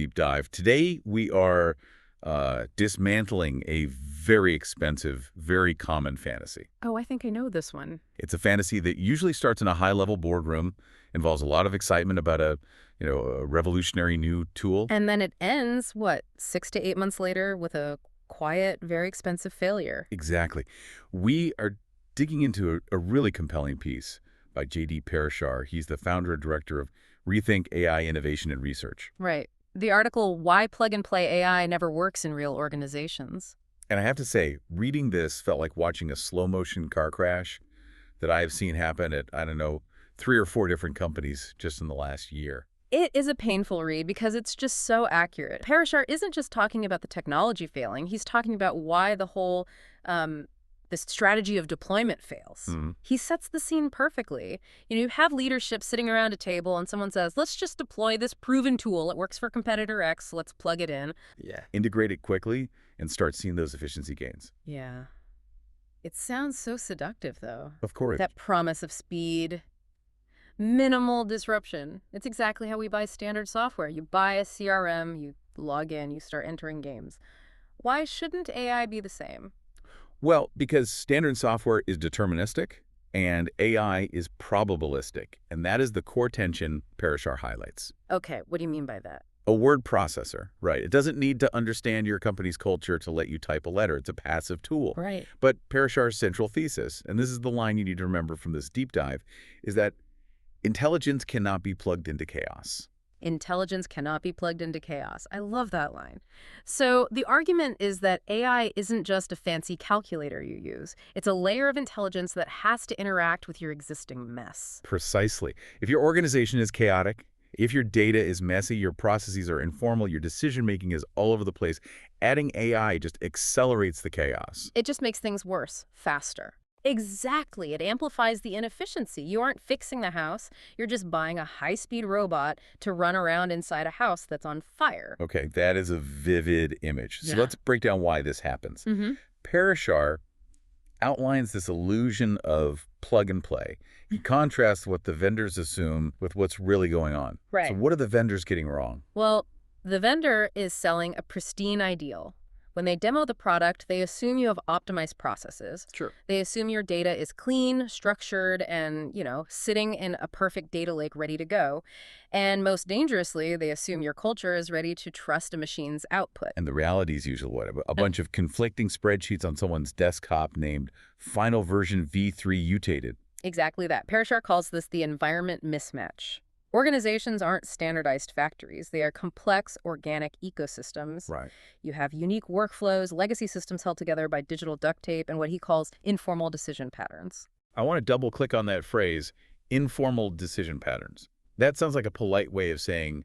deep dive. Today, we are dismantling a very expensive, very common fantasy. Oh, I think I know this one. It's a fantasy that usually starts in a high-level boardroom, involves a lot of excitement about a revolutionary new tool. And then it ends, what, 6 to 8 months later with a quiet, very expensive failure. Exactly. We are digging into a really compelling piece by J.D. Parashar. He's the founder and director of Rethink AI Innovation and Research. Right. The article, Why Plug-and-Play AI Never Works in Real Organizations. And I have to say, reading this felt like watching a slow-motion car crash that I have seen happen at, I don't know, 3 or 4 different companies just in the last year. It is a painful read because it's just so accurate. Parashar isn't just talking about the technology failing. He's talking about why the whole this strategy of deployment fails. He sets the scene perfectly. You have leadership sitting around a table and someone says, let's just deploy this proven tool. It works for competitor X. Let's plug it in. Yeah. Integrate it quickly and start seeing those efficiency gains. Yeah. It sounds so seductive, though. Of course. That promise of speed, minimal disruption. It's exactly how we buy standard software. You buy a CRM, you log in, you start entering games. Why shouldn't AI be the same? Well, because standard software is deterministic and AI is probabilistic, and that is the core tension Parashar highlights. Okay, what do you mean by that? A word processor, right. It doesn't need to understand your company's culture to let you type a letter. It's a passive tool. Right. But Parashar's central thesis, and this is the line you need to remember from this deep dive, is that intelligence cannot be plugged into chaos. Intelligence cannot be plugged into chaos. I love that line. So the argument is that AI isn't just a fancy calculator you use. It's a layer of intelligence that has to interact with your existing mess. Precisely. If your organization is chaotic, if your data is messy, your processes are informal, your decision-making is all over the place, adding AI just accelerates the chaos. It just makes things worse, faster. Exactly. It amplifies the inefficiency. You aren't fixing the house. You're just buying a high-speed robot to run around inside a house that's on fire. Okay, that is a vivid image. So let's break down why this happens. Parashar outlines this illusion of plug and play. He contrasts what the vendors assume with what's really going on. Right. So what are the vendors getting wrong? Well, the vendor is selling a pristine ideal. When they demo the product, they assume you have optimized processes. Sure. They assume your data is clean, structured, and, sitting in a perfect data lake ready to go. And most dangerously, they assume your culture is ready to trust a machine's output. And the reality is usually what? A bunch of conflicting spreadsheets on someone's desktop named Final Version V3 Mutated. Exactly that. Parashar calls this the environment mismatch. Organizations aren't standardized factories. They are complex, organic ecosystems. Right. You have unique workflows, legacy systems held together by digital duct tape, and what he calls informal decision patterns. I want to double-click on that phrase, informal decision patterns. That sounds like a polite way of saying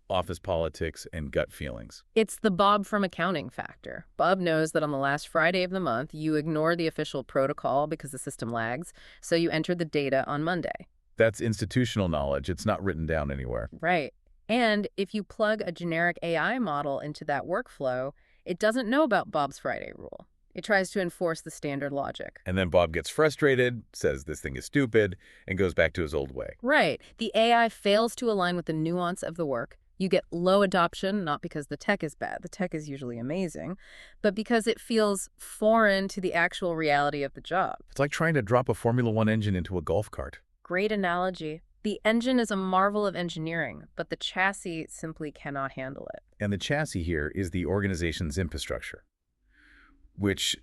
office politics and gut feelings. It's the Bob from accounting factor. Bob knows that on the last Friday of the month, you ignore the official protocol because the system lags, so you enter the data on Monday. That's institutional knowledge. It's not written down anywhere. Right. And if you plug a generic AI model into that workflow, it doesn't know about Bob's Friday rule. It tries to enforce the standard logic. And then Bob gets frustrated, says this thing is stupid, and goes back to his old way. Right. The AI fails to align with the nuance of the work. You get low adoption, not because the tech is bad. The tech is usually amazing, but because it feels foreign to the actual reality of the job. It's like trying to drop a Formula One engine into a golf cart. Great analogy. The engine is a marvel of engineering, but the chassis simply cannot handle it. And the chassis here is the organization's infrastructure, which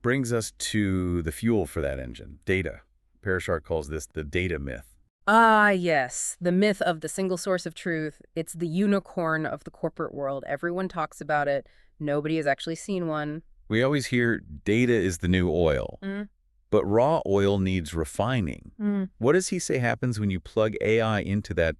brings us to the fuel for that engine, data. Parashar calls this the data myth. Ah, yes. The myth of the single source of truth. It's the unicorn of the corporate world. Everyone talks about it. Nobody has actually seen one. We always hear data is the new oil. But raw oil needs refining. What does he say happens when you plug AI into that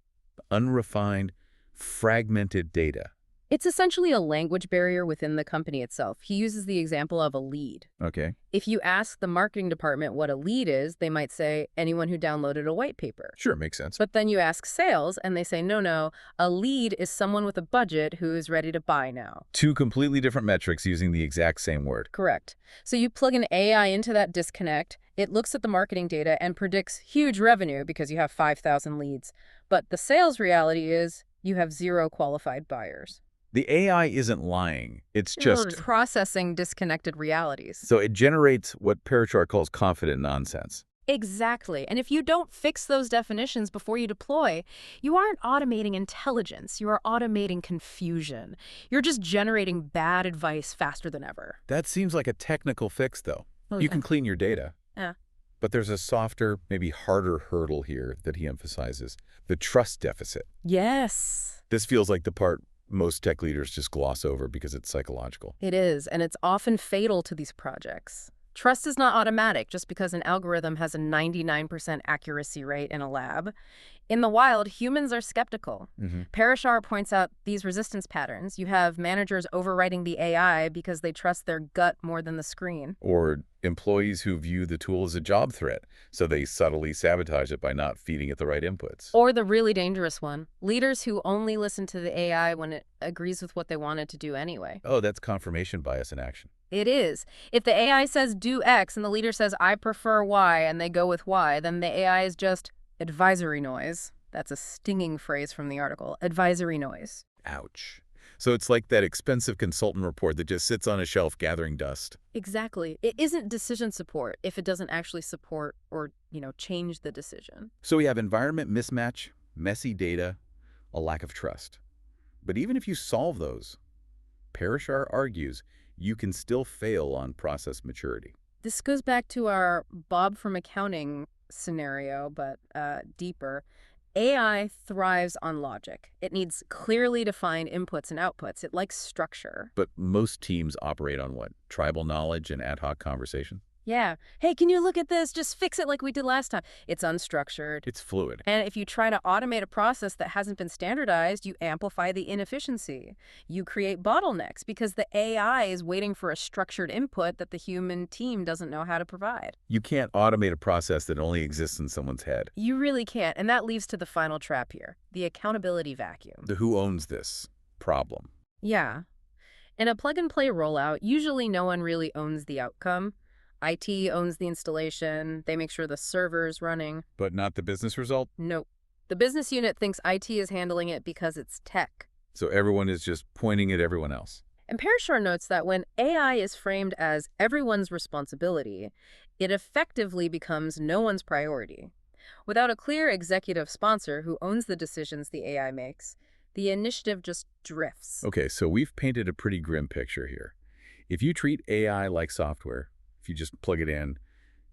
unrefined, fragmented data? It's essentially a language barrier within the company itself. He uses the example of a lead. Okay. If you ask the marketing department what a lead is, they might say anyone who downloaded a white paper. Sure, makes sense. But then you ask sales, and they say, no, a lead is someone with a budget who is ready to buy now. 2 completely different metrics using the exact same word. Correct. So you plug an AI into that disconnect, it looks at the marketing data and predicts huge revenue because you have 5,000 leads. But the sales reality is You have 0 qualified buyers. The AI isn't lying. It's just processing disconnected realities. so it generates what Parashar calls confident nonsense. Exactly. And if you don't fix those definitions before you deploy, you aren't automating intelligence. You are automating confusion. You're just generating bad advice faster than ever. That seems like a technical fix, though. You can clean your data. Yeah. But there's a softer, maybe harder hurdle here that he emphasizes, the trust deficit. Yes. This feels like the part most tech leaders just gloss over because it's psychological. It is, and it's often fatal to these projects. Trust is not automatic just because an algorithm has a 99% accuracy rate in a lab. In the wild, humans are skeptical. Parashar points out these resistance patterns. You have managers overriding the AI because they trust their gut more than the screen. Or employees who view the tool as a job threat, so they subtly sabotage it by not feeding it the right inputs. Or the really dangerous one, leaders who only listen to the AI when it agrees with what they wanted to do anyway. Oh, that's confirmation bias in action. It is. If the AI says do X and the leader says I prefer Y and they go with Y, then the AI is just advisory noise. That's a stinging phrase from the article. Advisory noise. Ouch. So it's like that expensive consultant report that just sits on a shelf gathering dust. Exactly. It isn't decision support if it doesn't actually support or, change the decision. So we have environment mismatch, messy data, a lack of trust. But even if you solve those, Parashar argues you can still fail on process maturity. This goes back to our Bob from accounting scenario, but deeper. AI thrives on logic. It needs clearly defined inputs and outputs. It likes structure. But most teams operate on what? Tribal knowledge and ad hoc conversation? Yeah. Hey, can you look at this? Just fix it like we did last time. It's unstructured. It's fluid. And if you try to automate a process that hasn't been standardized, you amplify the inefficiency. You create bottlenecks because the AI is waiting for a structured input that the human team doesn't know how to provide. You can't automate a process that only exists in someone's head. You really can't. And that leads to the final trap here, the accountability vacuum. The who owns this problem. Yeah. In a plug-and-play rollout, usually no one really owns the outcome. IT owns the installation. They make sure the server's running. But not the business result? Nope. The business unit thinks IT is handling it because it's tech. So everyone is just pointing at everyone else. And Parashar notes that when AI is framed as everyone's responsibility, it effectively becomes no one's priority. Without a clear executive sponsor who owns the decisions the AI makes, the initiative just drifts. Okay, so we've painted a pretty grim picture here. If you treat AI like software, if you just plug it in,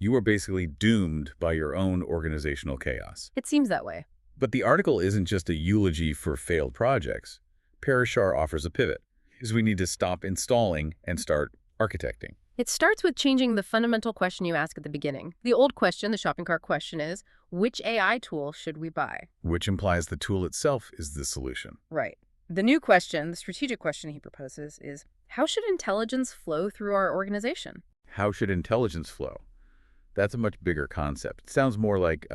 you are basically doomed by your own organizational chaos. It seems that way. But the article isn't just a eulogy for failed projects. Parashar offers a pivot, is we need to stop installing and start architecting. It starts with changing the fundamental question you ask at the beginning. The old question, the shopping cart question, is, which AI tool should we buy? Which implies the tool itself is the solution. Right. The new question, the strategic question he proposes, is, how should intelligence flow through our organization? How should intelligence flow? That's a much bigger concept. It sounds more like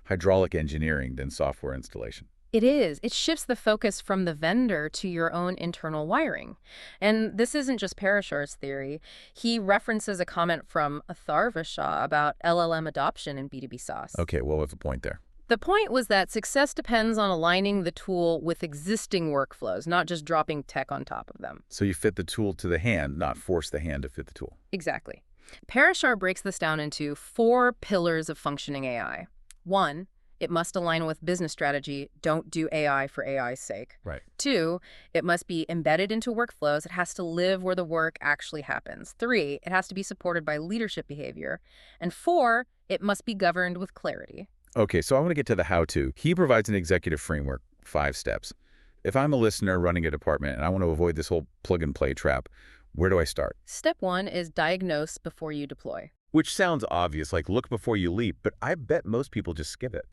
hydraulic engineering than software installation. It is. It shifts the focus from the vendor to your own internal wiring. And this isn't just Parashar's theory. He references a comment from Atharva Shah about LLM adoption in B2B SaaS. Okay, what was the point there? The point was that success depends on aligning the tool with existing workflows, not just dropping tech on top of them. So you fit the tool to the hand, not force the hand to fit the tool. Exactly. Parashar breaks this down into 4 pillars of functioning AI. 1, it must align with business strategy. Don't do AI for AI's sake. Right. 2, it must be embedded into workflows. It has to live where the work actually happens. 3, it has to be supported by leadership behavior. And 4, it must be governed with clarity. Okay, so I want to get to the how-to. He provides an executive framework, 5 steps. If I'm a listener running a department and I want to avoid this whole plug-and-play trap, where do I start? Step 1 is diagnose before you deploy. Which sounds obvious, like look before you leap, but I bet most people just skip it.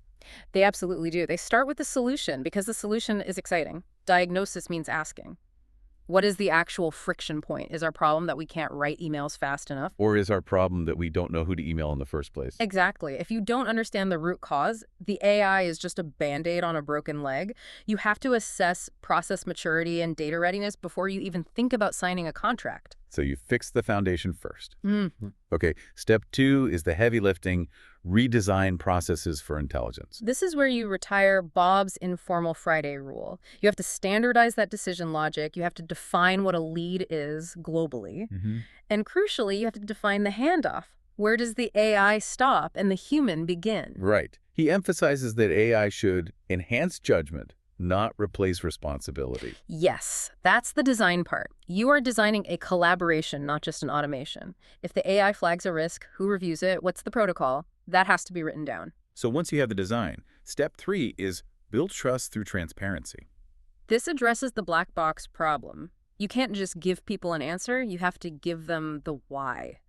They absolutely do. They start with the solution because the solution is exciting. Diagnosis means asking. What is the actual friction point? Is our problem that we can't write emails fast enough? Or is our problem that we don't know who to email in the first place? Exactly. If you don't understand the root cause, the AI is just a Band-Aid on a broken leg. You have to assess process maturity and data readiness before you even think about signing a contract. So you fix the foundation first. Mm-hmm. Okay, step 2 is the heavy lifting, redesign processes for intelligence. This is where you retire Bob's informal Friday rule. You have to standardize that decision logic. You have to define what a lead is globally. And crucially, you have to define the handoff. Where does the AI stop and the human begin? Right. He emphasizes that AI should enhance judgment, not replace responsibility. Yes, that's the design part. You are designing a collaboration, not just an automation. If the AI flags a risk, who reviews it, what's the protocol? That has to be written down. So once you have the design, step 3 is build trust through transparency. This addresses the black box problem. You can't just give people an answer, you have to give them the why.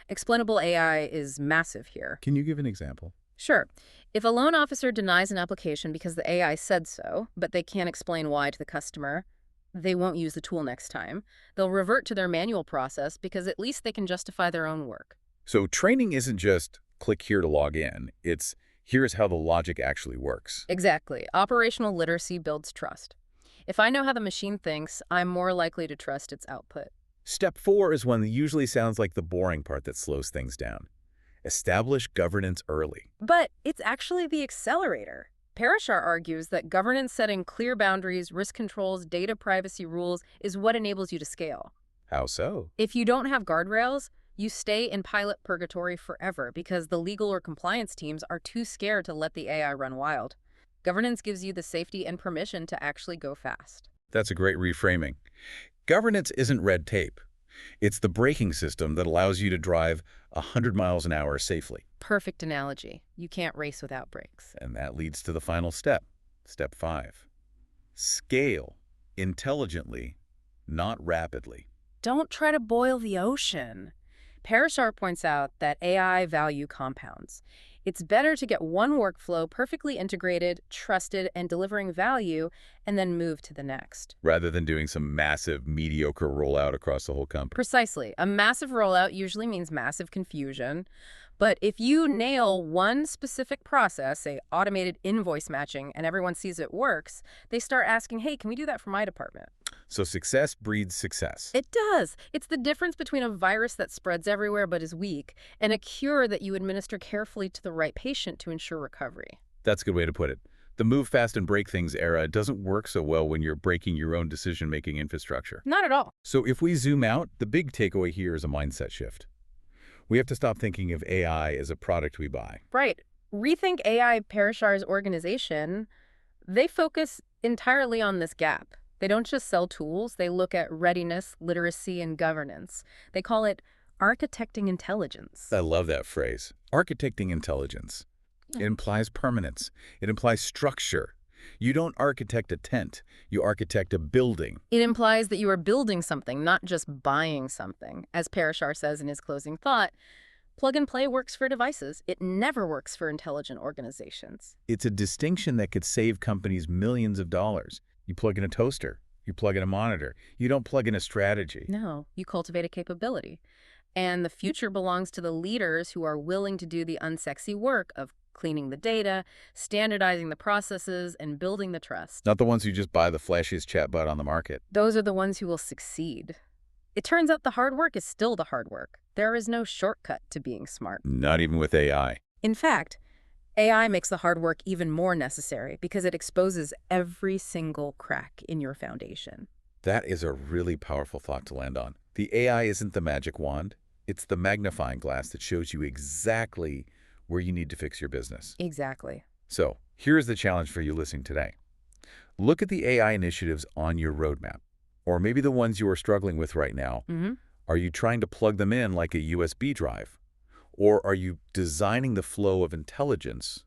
Explainable AI is massive here. Can you give an example? Sure. If a loan officer denies an application because the AI said so, but they can't explain why to the customer, they won't use the tool next time. They'll revert to their manual process because at least they can justify their own work. So training isn't just click here to log in. It's here's how the logic actually works. Exactly. Operational literacy builds trust. If I know how the machine thinks, I'm more likely to trust its output. Step 4 is one that usually sounds like the boring part that slows things down. Establish governance early. But it's actually the accelerator. Parashar argues that governance setting clear boundaries, risk controls, data privacy rules is what enables you to scale. How so? If you don't have guardrails, you stay in pilot purgatory forever because the legal or compliance teams are too scared to let the AI run wild. Governance gives you the safety and permission to actually go fast. That's a great reframing. Governance isn't red tape. It's the braking system that allows you to drive 100 miles an hour safely. Perfect analogy. You can't race without brakes. And that leads to the final step, step 5. Scale intelligently, not rapidly. Don't try to boil the ocean. Parashar points out that AI value compounds. It's better to get one workflow perfectly integrated, trusted, and delivering value, and then move to the next. Rather than doing some massive, mediocre rollout across the whole company. Precisely. A massive rollout usually means massive confusion. But if you nail one specific process, say automated invoice matching, and everyone sees it works, they start asking, hey, can we do that for my department? So success breeds success. It does. It's the difference between a virus that spreads everywhere but is weak and a cure that you administer carefully to the right patient to ensure recovery. That's a good way to put it. The move fast and break things era doesn't work so well when you're breaking your own decision-making infrastructure. Not at all. So if we zoom out, the big takeaway here is a mindset shift. We have to stop thinking of AI as a product we buy. Right. Rethink AI Parashar's organization, they focus entirely on this gap. They don't just sell tools, they look at readiness, literacy, and governance. They call it architecting intelligence. I love that phrase. Architecting intelligence. It implies permanence. It implies structure. You don't architect a tent. You architect a building. It implies that you are building something, not just buying something. As Parashar says in his closing thought, plug and play works for devices. It never works for intelligent organizations. It's a distinction that could save companies millions of dollars. You plug in a toaster. You plug in a monitor. You don't plug in a strategy. No, you cultivate a capability. And the future belongs to the leaders who are willing to do the unsexy work of cleaning the data, standardizing the processes, and building the trust. Not the ones who just buy the flashiest chatbot on the market. Those are the ones who will succeed. It turns out the hard work is still the hard work. There is no shortcut to being smart. Not even with AI. In fact, AI makes the hard work even more necessary because it exposes every single crack in your foundation. That is a really powerful thought to land on. The AI isn't the magic wand. It's the magnifying glass that shows you exactly where you need to fix your business. Exactly. So here's the challenge for you listening today. Look at the AI initiatives on your roadmap, or maybe the ones you are struggling with right now. Are you trying to plug them in like a USB drive? Or are you designing the flow of intelligence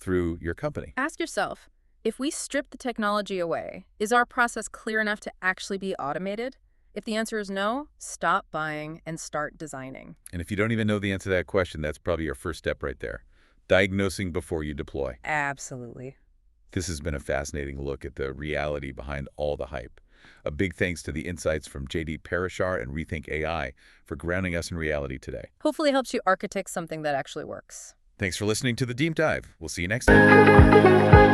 through your company? Ask yourself, if we strip the technology away, is our process clear enough to actually be automated? If the answer is no, stop buying and start designing. And if you don't even know the answer to that question, that's probably your first step right there. Diagnosing before you deploy. Absolutely. This has been a fascinating look at the reality behind all the hype. A big thanks to the insights from J.D. Parashar and Rethink AI for grounding us in reality today. Hopefully it helps you architect something that actually works. Thanks for listening to The Deep Dive. We'll see you next time.